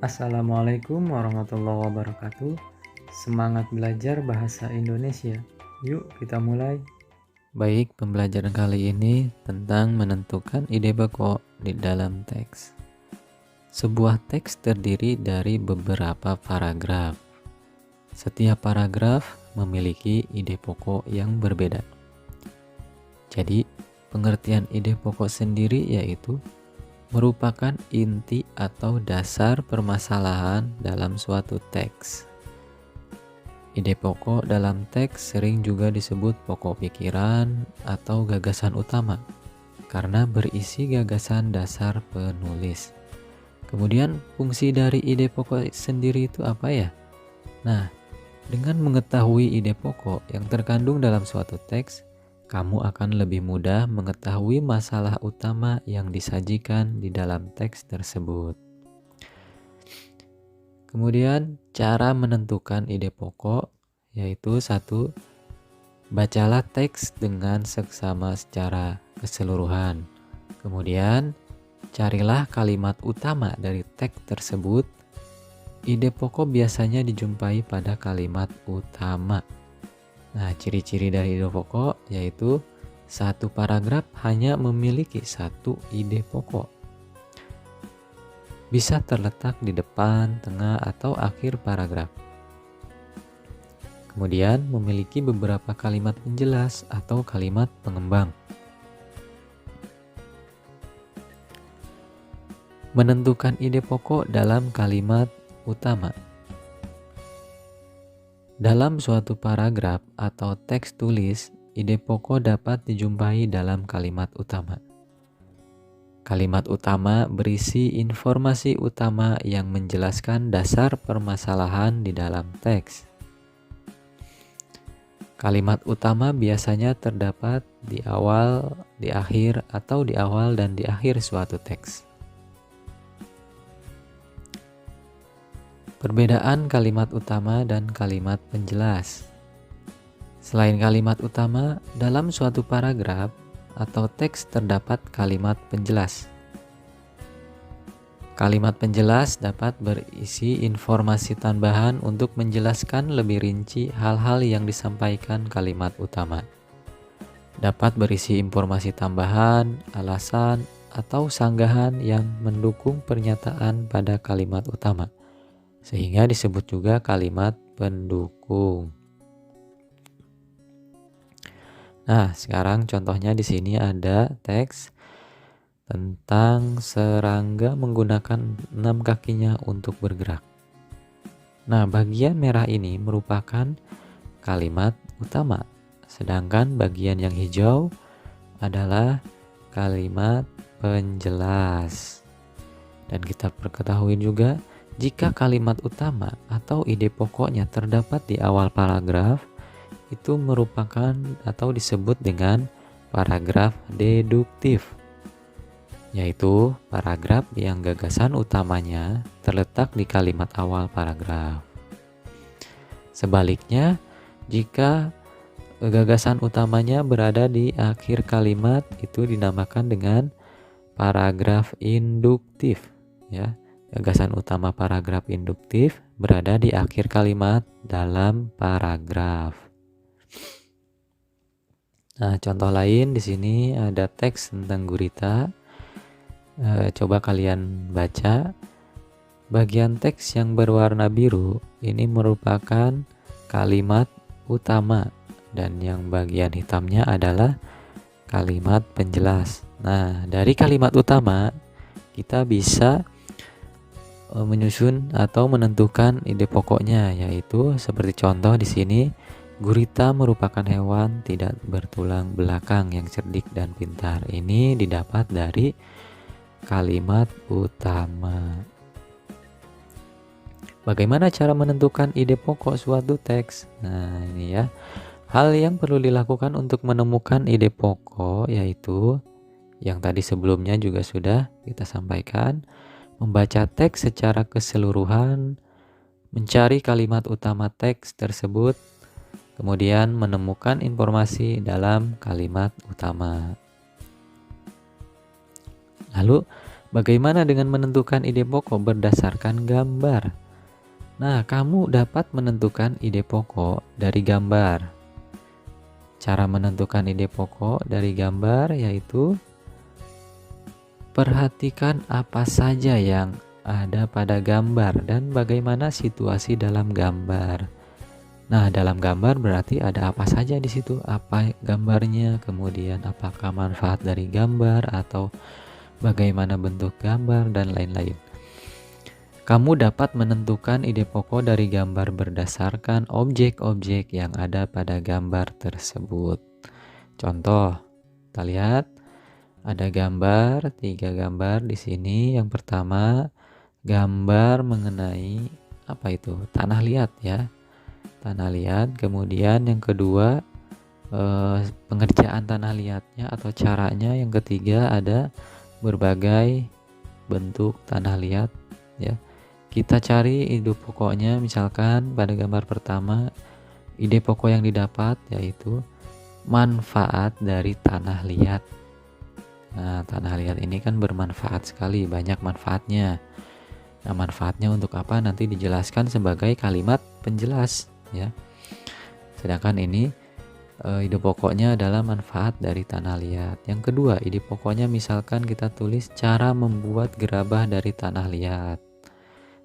Assalamualaikum warahmatullahi wabarakatuh. Semangat belajar bahasa Indonesia. Yuk kita mulai. Baik, pembelajaran kali ini tentang menentukan ide pokok di dalam teks. Sebuah teks terdiri dari beberapa paragraf. Setiap paragraf memiliki ide pokok yang berbeda. Jadi, pengertian ide pokok sendiri yaitu merupakan inti atau dasar permasalahan dalam suatu teks. Ide pokok dalam teks sering juga disebut pokok pikiran atau gagasan utama karena berisi gagasan dasar penulis. Kemudian fungsi dari ide pokok sendiri itu apa ya? Nah, dengan mengetahui ide pokok yang terkandung dalam suatu teks, kamu akan lebih mudah mengetahui masalah utama yang disajikan di dalam teks tersebut. Kemudian cara menentukan ide pokok yaitu 1. Bacalah teks dengan seksama secara keseluruhan. Kemudian carilah kalimat utama dari teks tersebut. Ide pokok biasanya dijumpai pada kalimat utama. Nah, ciri-ciri dari ide pokok yaitu satu paragraf hanya memiliki satu ide pokok. Bisa terletak di depan, tengah, atau akhir paragraf. Kemudian memiliki beberapa kalimat penjelas atau kalimat pengembang. Menentukan ide pokok dalam kalimat utama. Dalam suatu paragraf atau teks tulis, ide pokok dapat dijumpai dalam kalimat utama. Kalimat utama berisi informasi utama yang menjelaskan dasar permasalahan di dalam teks. Kalimat utama biasanya terdapat di awal, di akhir, atau di awal dan di akhir suatu teks. Perbedaan kalimat utama dan kalimat penjelas. Selain kalimat utama, dalam suatu paragraf atau teks terdapat kalimat penjelas. Kalimat penjelas dapat berisi informasi tambahan untuk menjelaskan lebih rinci hal-hal yang disampaikan kalimat utama. Dapat berisi informasi tambahan, alasan, atau sanggahan yang mendukung pernyataan pada kalimat utama, sehingga disebut juga kalimat pendukung. Nah, sekarang contohnya di sini ada teks tentang serangga menggunakan 6 kakinya untuk bergerak. Nah, bagian merah ini merupakan kalimat utama, sedangkan bagian yang hijau adalah kalimat penjelas. Dan kita ketahui juga, jika kalimat utama atau ide pokoknya terdapat di awal paragraf, itu merupakan atau disebut dengan paragraf deduktif, yaitu paragraf yang gagasan utamanya terletak di kalimat awal paragraf. Sebaliknya, jika gagasan utamanya berada di akhir kalimat, itu dinamakan dengan paragraf induktif, ya. Gagasan utama paragraf induktif berada di akhir kalimat dalam paragraf. Nah, contoh lain di sini ada teks tentang gurita. Coba kalian baca. Bagian teks yang berwarna biru ini merupakan kalimat utama dan yang bagian hitamnya adalah kalimat penjelas. Nah, dari kalimat utama kita bisa menyusun atau menentukan ide pokoknya, yaitu seperti contoh di sini. Gurita merupakan hewan tidak bertulang belakang yang cerdik dan pintar. Ini didapat dari kalimat utama. Bagaimana cara menentukan ide pokok suatu teks? Nah, ini ya. Hal yang perlu dilakukan untuk menemukan ide pokok yaitu yang tadi sebelumnya juga sudah kita sampaikan, membaca teks secara keseluruhan, mencari kalimat utama teks tersebut, kemudian menemukan informasi dalam kalimat utama. Lalu Bagaimana dengan menentukan ide pokok berdasarkan gambar? Nah, kamu dapat menentukan ide pokok dari gambar. Cara menentukan ide pokok dari gambar yaitu perhatikan apa saja yang ada pada gambar dan bagaimana situasi dalam gambar. Nah, dalam gambar berarti ada apa saja di situ, apa gambarnya, kemudian apakah manfaat dari gambar atau bagaimana bentuk gambar dan lain-lain. Kamu dapat menentukan ide pokok dari gambar berdasarkan objek-objek yang ada pada gambar tersebut. Contoh, kita lihat ada gambar, 3 gambar di sini. Yang pertama, gambar mengenai apa itu? Tanah liat ya. Tanah liat. Kemudian yang kedua, pengerjaan tanah liatnya atau caranya. Yang ketiga ada berbagai bentuk tanah liat ya. Kita cari ide pokoknya, misalkan pada gambar pertama ide pokok yang didapat yaitu manfaat dari tanah liat. Nah, tanah liat ini kan bermanfaat sekali, banyak manfaatnya. Nah, manfaatnya untuk apa nanti dijelaskan sebagai kalimat penjelas ya. Sedangkan ini ide pokoknya adalah manfaat dari tanah liat. Yang kedua, ide pokoknya misalkan kita tulis cara membuat gerabah dari tanah liat.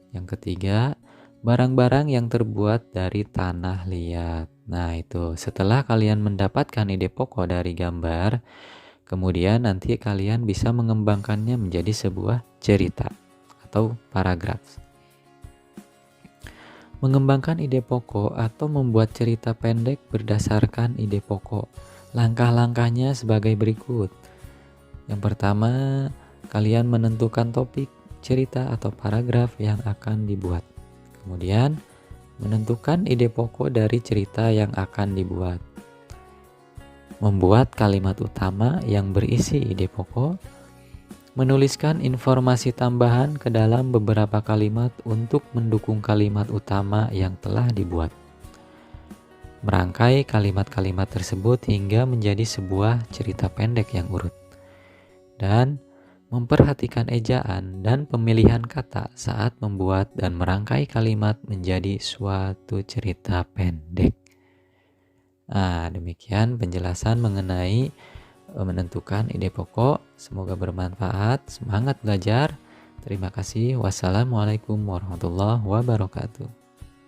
Yang ketiga, barang-barang yang terbuat dari tanah liat. Nah, itu setelah kalian mendapatkan ide pokok dari gambar, kemudian nanti kalian bisa mengembangkannya menjadi sebuah cerita atau paragraf. Mengembangkan ide pokok atau membuat cerita pendek berdasarkan ide pokok. Langkah-langkahnya sebagai berikut. Yang pertama, kalian menentukan topik, cerita atau paragraf yang akan dibuat. Kemudian, menentukan ide pokok dari cerita yang akan dibuat. Membuat kalimat utama yang berisi ide pokok. Menuliskan informasi tambahan ke dalam beberapa kalimat untuk mendukung kalimat utama yang telah dibuat. Merangkai kalimat-kalimat tersebut hingga menjadi sebuah cerita pendek yang urut. Dan memperhatikan ejaan dan pemilihan kata saat membuat dan merangkai kalimat menjadi suatu cerita pendek. Nah, demikian penjelasan mengenai menentukan ide pokok. Semoga bermanfaat. Semangat belajar. Terima kasih. Wassalamualaikum warahmatullahi wabarakatuh.